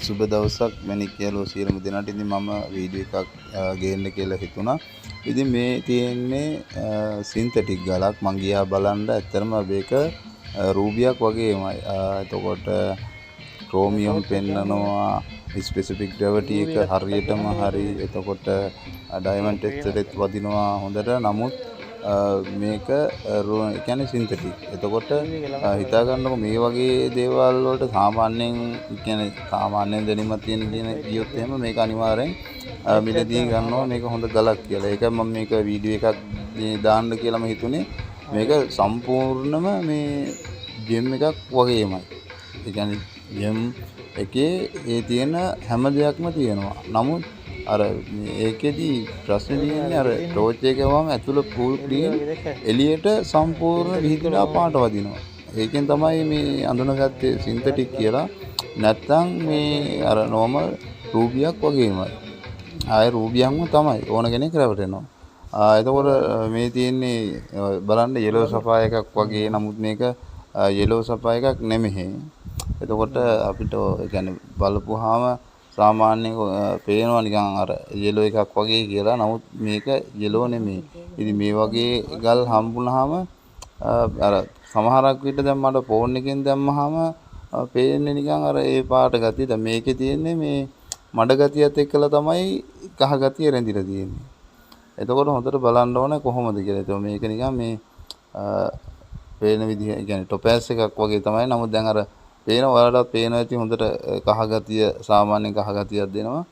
සුබ දවසක් මැණික් කියලා සියලුම දෙනාට. ඉතින් මම වීඩියෝ එකක් ගේන්න කියලා හිතුණා. ඉතින් මේ තියෙන්නේ සින්තටික් ගලක්. මං ගියා බලන්න. ඇත්තටම මේක රූබියක් වගේමයි. එතකොට ක්‍රෝමියම් පෙන්නනවා, ස්පෙસિෆික් ග්‍රැවිටි එක හරියටම හරි. එතකොට ඩයමන්ඩ් ටෙස්ටරෙත් වදිනවා හොඳට. නමුත් මේක කියන්නේ සින්තටික්. එතකොට හිතා ගන්නකො මේ වගේ දේවල් වලට සාමාන්‍යයෙන් කියන්නේ සාමාන්‍යයෙන් දැනීමක් තියෙන කියන කියොත් එහෙම මේක අනිවාර්යෙන් මිලදී ගන්නවා මේක හොඳ ගලක් කියලා. ඒක මම මේක වීඩියෝ එකක් දාන්න කියලාම හිතුනේ. මේක සම්පූර්ණම මේ ජෙම් එකක් වගේමයි. ඒ කියන්නේ ජෙම් එකේ ඒ තියෙන හැම දෙයක්ම තියෙනවා. නමුත් අර ඒකෙදි ප්‍රශ්නේ තියෙන්නේ අර ටෝච් එක ගාවම ඇතුළ ෆුල් ක්ලීන් එළියට සම්පූර්ණ විහිදලා පාට වදිනවා. ඒකෙන් තමයි මේ අඳුනගත්තේ සින්තටික් කියලා. නැත්තම් මේ අර නෝමල් රූබියක් වගේමයි. ආයේ රූබියක්ම තමයි ඕන කෙනෙක් රැවටෙනවා. එතකොට මේ තියෙන්නේ බලන්න යෙලෝ සෆා එකක් වගේ. නමුත් මේක යෙලෝ සෆා එකක් නෙමෙයි. එතකොට අපිට ඒ කියන්නේ බලපුවාම සාමාන්‍යයෙන් පේනවා නිකන් අර යෙලෝ එකක් වගේ කියලා. නමුත් මේක යෙලෝ නෙමෙයි. ඉතින් මේ වගේ ගල් හම්බුනහම අර සමහරක් විට දැන් මට ෆෝන් එකෙන් දැම්මහම පේන්නේ නිකන් අර ඒ පාට ගතිය. දැන් මේකේ තියෙන්නේ මේ මඩ ගතියත් එක්කලා තමයි කහ ගතිය රැඳිලා තියෙන්නේ. එතකොට හොඳට බලන්න ඕනේ කොහොමද කියලා. ඒක මේක නිකන් මේ පේන විදිහ කියන්නේ ටොපෑස් එකක් වගේ තමයි. නමුත් දැන් අර පේන ඔයාලටත් පේනවා ඇති හොඳට කහ ගතිය සාමාන්‍ය කහ ගතියක් දෙනවා.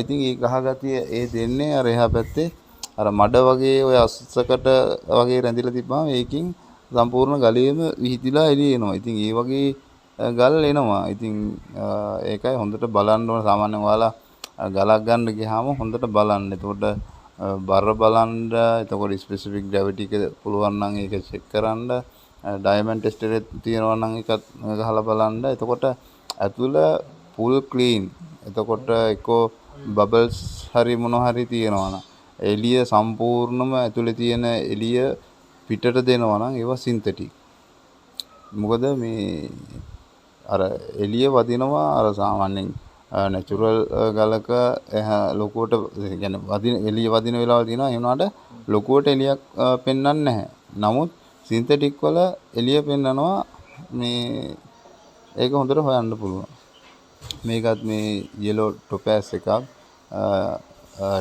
ඉතින් මේ කහ ගතිය ඒ දෙන්නේ අර එහා පැත්තේ අර මඩ වගේ ඔය අස්සකට වගේ රැඳිලා තිබ්බම ඒකින් සම්පූර්ණ ගලේම විහිදිලා එළිය එනවා. ඉතින් ඒ වගේ ගල් එනවා. ඉතින් ඒකයි හොඳට බලන්න ඕන. සාමාන්‍යයෙන් ඔයාලා ගලක් ගන්න ගියාම හොඳට බලන්න. එතකොට බර බලන්න, එතකොට ස්පෙસિෆික් ග්‍රැවිටි එක පුළුවන් නම් ඒක චෙක් කරන්න. ඩයමන්ඩ් ටෙස්ටර් එක තියෙනවා නම් ඒකත් ගහලා බලන්න. එතකොට ඇතුළ ෆුල් ක්ලීන්. එතකොට එක්කෝ බබල්ස් හරි මොන හරි තියෙනවා නම් එළිය සම්පූර්ණම ඇතුලේ තියෙන එළිය පිටට දෙනවා නම් ඒවා සින්තටික්. මොකද මේ අර එළිය වදිනවා අර සාමාන්‍යයෙන් නැචරල් ගලක ලොකුවට කියන්නේ වදින එළිය වදින වෙලාවල් තියෙනවා. ඒ වුණාට ලොකුවට එළියක් පෙන්වන්නේ නැහැ. නමුත් සින්තටික් වල එළිය පෙන්වනවා. මේ ඒක හොඳට හොයන්න පුළුවන්. මේකත් මේ යෙලෝ ටොපෑස් එකක්.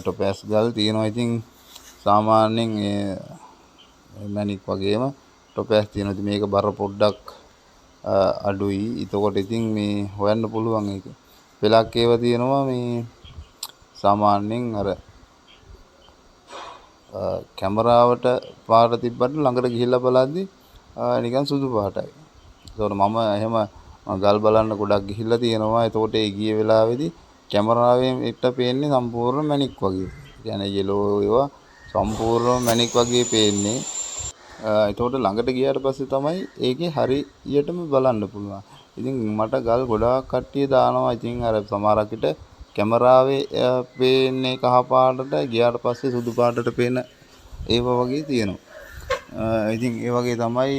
ටොපෑස් ගල් තියෙනවා. ඉතින් සාමාන්‍යයෙන් මැණික් වගේම ටොපෑස් තියෙනවා. ඉතින් මේක බර පොඩ්ඩක් අඩුයි. එතකොට ඉතින් මේ හොයන්න පුළුවන් ඒක. පෙලක් ඒවා තියෙනවා මේ සාමාන්‍යයෙන් අර කැමරාවට පාට තිබ්බට ළඟට ගිහිල්ලා බලද්දි නිකන් සුදු පාටයි. ඒතකොට මම එහෙම ගල් බලන්න ගොඩක් ගිහිල්ලා තියෙනවා. එතකොට ඒ ගිය වෙලාවේදී කැමරාවෙන් එක්ට පේන්නේ සම්පූර්ණ මැණික් වගේ. කියන්නේ යෙලෝ ඒවා සම්පූර්ණ මැණික් වගේ පේන්නේ. එතකොට ළඟට ගියාට පස්සේ තමයි ඒකේ හරියටම බලන්න පුළුවන්. ඉතින් මට ගල් ගොඩාක් කට්ටිය දානවා. ඉතින් අර සමහරක් විට කැමරාවේ පේන්නේ කහ පාටට ගියාට පස්සේ සුදු පාටට පේන ඒවා වගේ තියෙනවා. ඉතින් ඒ වගේ තමයි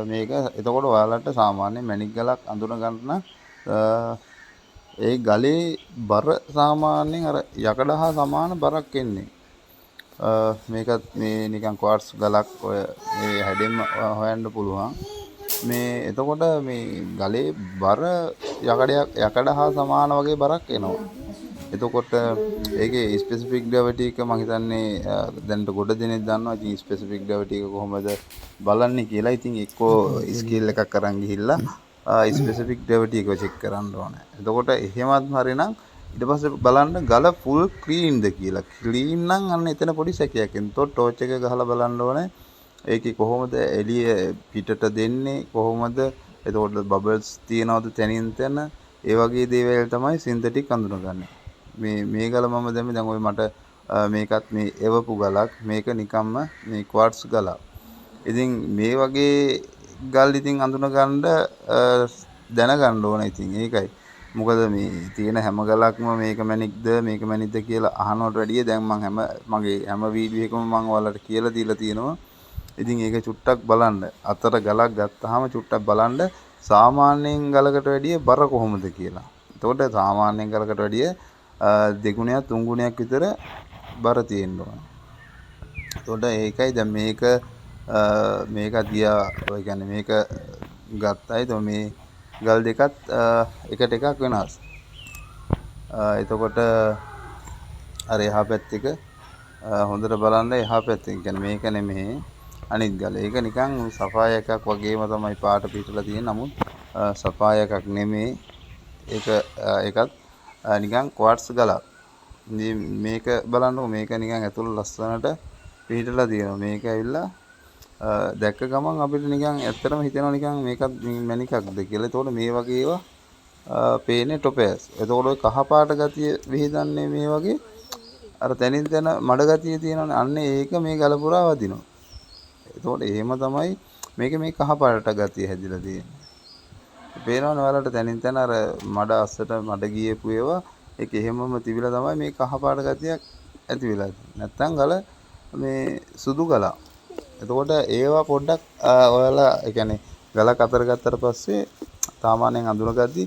මේක. එතකොට ඔයාලට සාමාන්‍ය මැණික් ගලක් අඳුන ගන්න ඒ ගලේ බර සාමාන්‍යයෙන් අර යකඩ හා සමාන බරක් එන්නේ. මේකත් මේ නිකන් ක්වාර්ට්ස් ගලක් ඔය මේ හැඩෙන්න හොයන්න පුළුවන්. මේ එතකොට මේ ගලේ බර යකඩ හා සමාන වගේ බරක් එනවා. එතකොට ඒකේ ස්පෙસિෆික් ග්‍රැවිටි එක මම හිතන්නේ දැනට ගොඩ දෙනෙක් දන්නවා. ඉතින් ස්පෙસિෆික් ග්‍රැවිටි එක කොහොමද බලන්නේ කියලා. ඉතින් එක්කෝ ස්කේල් එකක් අරන් ගිහිල්ලා ස්පෙસિෆික් ග්‍රැවිටි එක චෙක් කරන්න ඕනේ. එතකොට එහෙමත් හරිනම් ඊට පස්සේ බලන්න ගල ෆුල් ක්ලීන්ද කියලා. ක්ලීන් නම් අන්න එතන පොඩි සැකයක් එනවා. ටෝච් එක ගහලා බලන්න ඕනේ. ඒකේ කොහොමද එළිය පිටට දෙන්නේ කොහොමද? එතකොට බබල්ස් තියනවද තනින් තන? ඒ වගේ දේවල් තමයි සින්තටික් අඳුනගන්නේ. මේ ගල මම දැම්මේ දැන් ඔය මට මේකත් මේ එවපු ගලක්. මේක නිකම්ම මේ ක්වාර්ට්ස් ගලක්. ඉතින් මේ වගේ ගල් ඉතින් අඳුන ගන්න දැනගන්න ඕන. ඉතින් ඒකයි. මොකද මේ තියෙන හැම ගලක්ම මේක මැණික්ද කියලා අහනවට වැඩිය දැන් මගේ හැම වීඩියෝ එකම මම ඔයාලට කියලා දීලා තියෙනවා. ඉතින් ඒක චුට්ටක් බලන්න. අතර ගලක් ගත්තාම චුට්ටක් බලන්න සාමාන්‍යයෙන් ගලකට වැඩිය බර කොහොමද කියලා. එතකොට සාමාන්‍ය ගලකට වැඩිය දෙගුණයක් තුන් ගුණයක් විතර බර තියෙන්න ඕන. එතකොට ඒකයි දැන් මේක දියා ඔය කියන්නේ මේක ගත්තයි તો මේ ගල් දෙකත් එකට එකක් වෙනස්. එතකොට අර එහා පැත්තක හොඳට බලන්න එහා පැත්තෙන් කියන්නේ මේක නෙමෙයි අනිත් ගල. ඒක නිකන් සෆාය එකක් වගේම තමයි පාට පිටලා තියෙන. නමුත් සෆාය එකක් නෙමෙයි. ඒකත් නිකන් ක්වාර්ට්ස් ගලක්. මේක බලන්නකො මේක නිකන් ඇතුළ ලස්සනට පිටලා තියෙනවා. මේක ඇවිල්ලා දැක්ක ගමන් අපිට නිකන් ඇත්තටම හිතෙනවා නිකන් මේකත් මැණිකක්ද කියලා. ඒතකොට මේ වගේ ඒවා පේන්නේ ටොපෑස්. එතකොට ඔය කහ පාට ගතිය විහිදන්නේ මේ වගේ අර තනින් තන මඩ ගතිය තියෙනවනේ. අන්න ඒක මේ ගල පුරා වදිනවා. එතකොට එහෙම තමයි මේක මේ කහ පාට ගතිය හැදිලා තියෙන්නේ. පේනවනේ ඔයාලට තනින් තන අර මඩ අස්සට මඩ ගියපු ඒවා ඒක එහෙමම තිබිලා තමයි මේ කහ පාට ගතියක් ඇති වෙලා තියෙන්නේ. නැත්තම් ගල මේ සුදු ගලක්. එතකොට ඒවා පොඩ්ඩක් ඔයාලා ඒ කියන්නේ ගලක් අතර ගත්තට පස්සේ සාමාන්‍යයෙන් අඳුනගද්දි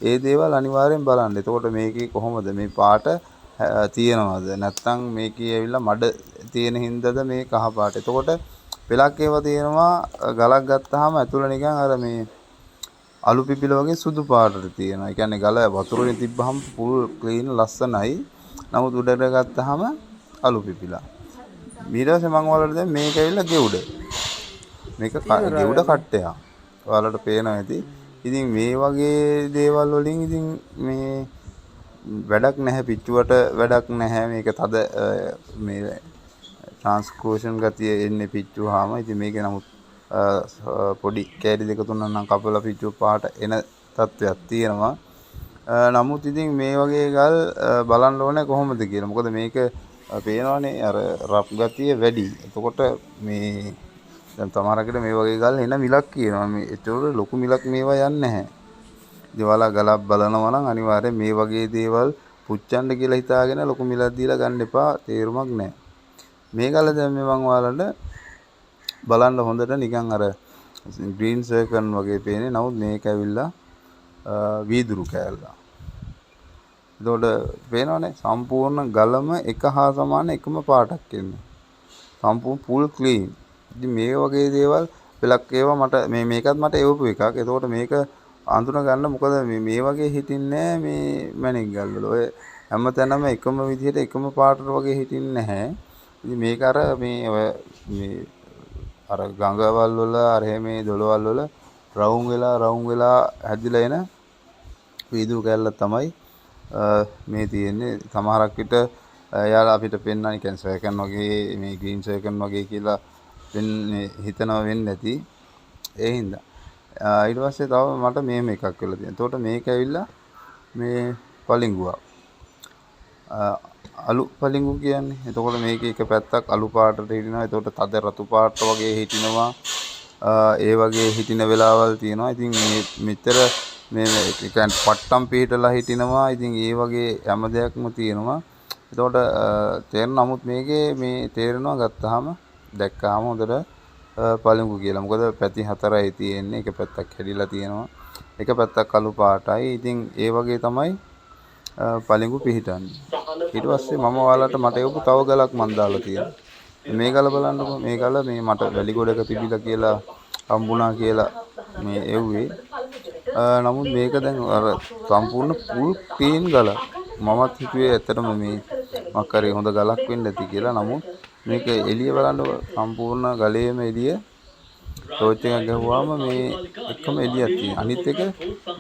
ඒ දේවල් අනිවාර්යෙන් බලන්න. එතකොට මේකේ කොහොමද මේ පාට තියෙනවද නැත්නම් මේකේ ඇවිල්ලා මඩ තියෙන හින්දාද මේ කහ පාට. එතකොට පෙලක් ඒවා තියෙනවා ගලක් ගත්තාම ඇතුළ නිකන් අර මේ අලු පිපිල වගේ සුදු පාටට තියෙනවා. ඒ කියන්නේ ගල වතුරේ තිබ්බහම පුල් ක්ලීන් ලස්සනයි. නමුත් උඩට ගත්තාම අලු පිපිලා. ඊට පස්සේ මම ඔයාලට දැන් මේක ඇවිල්ලා ගෙවුඩ. මේක ගෙවුඩ කට්ටයක්. ඔයාලට පේනවා ඇති. ඉතින් මේ වගේ දේවල් වලින් ඉතින් මේ වැඩක් නැහැ පිච්චුවට වැඩක් නැහැ. මේක තද මේ ට්‍රාන්ස්ක්‍රෝෂන් ගතිය එන්නේ පිච්චුවාම. ඉතින් මේකේ නමුත් පොඩි කෑලි දෙක තුනක් නම් කපලා පිච්චු පාට එන තත්ත්වයක් තියෙනවා. නමුත් ඉතින් මේ වගේ ගල් බලන්න ඕනේ කොහොමද කියලා. මොකද මේක පේනවනේ අර රෆ් ගතිය වැඩි. එතකොට මේ දැන් තමාරකට මේ වගේ ගල් එන මිලක් කියනවා. මේ ඒතකොට ලොකු මිලක් මේවා යන්නේ නැහැ. දේවාලා ගලක් බලනවා නම් අනිවාර්යෙන් මේ වගේ දේවල් පුච්චන්න කියලා හිතාගෙන ලොකු මිලක් දීලා ගන්න එපා. තේරුමක් නැහැ. මේ ගල දැන් මම ඔයාලට බලන්න හොඳට නිකන් අර ග්‍රීන් සර්කල් වගේ පේන්නේ. නමුත් මේක ඇවිල්ලා වීදුරු කෑල්ල. එතකොට පේනවනේ සම්පූර්ණ ගලම එක හා සමාන එකම පාටක් එන්නේ. සම්පූර්ණ ෆුල් ක්ලීන්. ඉතින් මේ වගේ දේවල් පෙලක් ඒවා මට මේකත් මට එවපු එකක්. එතකොට මේක අඳුන ගන්න මොකද මේ වගේ හිටින්නේ මේ මැණික් ගල් වල. ඔය හැමතැනම එකම විදිහට එකම පාටට වගේ හිටින්නේ නැහැ. ඉතින් මේක අර මේ අර ගඟවල් වල අර මේ දොළවල් වල රවුම් වෙලා හැදිලා එන වීදුරු කැල්ල තමයි මේ තියෙන්නේ. සමහරක් විට එයාලා අපිට පෙන්වන්නේ කියන්නේ සර්කන් වගේ මේ ග්‍රීන් සර්කන් වගේ කියලා හිතනවා වෙන්නේ නැති. ඒ හින්දා ඊට පස්සේ තව මට මේම එකක් වෙලා තියෙනවා. එතකොට මේක ඇවිල්ලා මේ පලිඟුවක්. අලු පලිඟු කියන්නේ. එතකොට මේකේ එක පැත්තක් අලු පාටට හිටිනවා. එතකොට තද රතු පාට වගේ හිටිනවා. ඒ වගේ හිටින වෙලාවල් තියෙනවා. ඉතින් මෙතර මේ කියන්නේ පට්ටම් පිටලා හිටිනවා. ඉතින් ඒ වගේ හැම දෙයක්ම තියෙනවා. එතකොට නමුත් මේකේ මේ තේරෙනවා ගත්තාම දැක්කාම හොඳට පලිඟු කියලා. මොකද පැති හතරයි තියෙන්නේ. එක පැත්තක් හැදිලා තියෙනවා. එක පැත්තක් අලු පාටයි. ඉතින් ඒ වගේ තමයි පලිඟු පිහිටන්නේ. ඊට පස්සේ මම ඔයාලට මට එවපු තව ගලක් මන් දාලා තියෙනවා. මේ ගල බලන්නකො. මේ ගල මේ මට වැලි ගොඩක තිබිලා කියලා හම්බුණා කියලා මේ එව්වේ. නමුත් මේක දැන් අර සම්පූර්ණ ෆුල් ක්ලීන් ගලක්. මමත් හිතුවේ ඇත්තටම මේ මොකක් හරි හොඳ ගලක් වෙන්න ඇති කියලා. නමුත් මේක එළිය බලන්න සම්පූර්ණ ගලේම එළිය ටෝච් එකක් ගහුවාම මේ එකම එළියක් තියෙනවා. අනිත් එක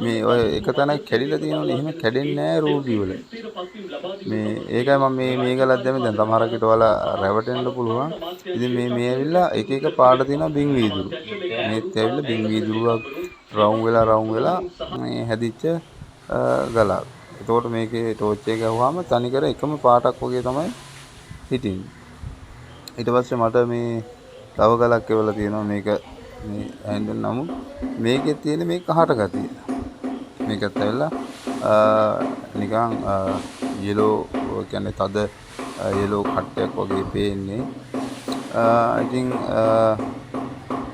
මේ ඔය එක තැනක් කැඩිලා තියෙනවනේ. එහෙම කැඩෙන්නේ නැහැ රූබි වල. මේ ඒකයි මම මේ ගලක් දැම්මේ. දැන් සමහරකට ඔයාලා රැවටෙන්න පුළුවන්. ඉතින් මේ ඇවිල්ලා එක එක පාට තියෙනවා බින් වීදුරු. මේත් ඇවිල්ලා බින් වීදුරුවක් රවුම් වෙලා මේ හැදිච්ච ගලක්. එතකොට මේකේ ටෝච් එක ගහුවාම තනිකර එකම පාටක් වගේ තමයි හිටින්නේ. ඊට පස්සේ මට මේ තව ගලක් එවලා තියෙනවා. මේක මේ හැන්ඩල් නමුත් මේකේ තියෙන මේ කහට ගතිය. මේකත් ඇවිල්ලා නිකන් යෙලෝ කියන්නේ තද යෙලෝ කට්ටයක් වගේ පේන්නේ. ඉතින්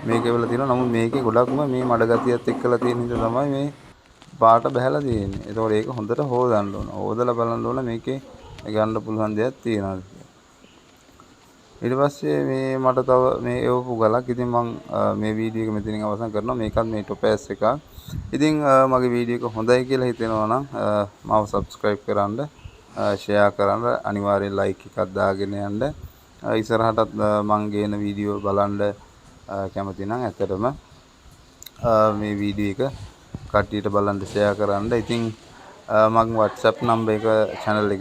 මේක එවලා තියෙනවා. නමුත් මේකේ ගොඩක්ම මේ මඩ ගතියත් එක්කලා තියෙන හින්දා තමයි මේ පාට බහැලා තියෙන්නේ. ඒතකොට ඒක හොඳට හොදන්න ඕන. හොදලා බලන්න ඕන මේකේ ගන්න පුළුවන් දෙයක් තියෙනවද කියලා. ඊට පස්සේ මේ මට තව මේ එවපු ගලක්. ඉතින් මම මේ වීඩියෝ එක මෙතනින් අවසන් කරනවා. මේකත් මේ ටොපෑස් එකක්. ඉතින් මගේ වීඩියෝ එක හොඳයි කියලා හිතෙනවා නම් මාව subscribe කරන්න, share කරන්න, අනිවාර්යෙන් like එකක් දාගෙන යන්න. ඉස්සරහටත් මම ගේන වීඩියෝ බලන්න කැමති නම් ඇත්තටම මේ වීඩියෝ එක කට්ටියට බලන්න share කරන්න. ඉතින් මගේ WhatsApp number එක channel එකේ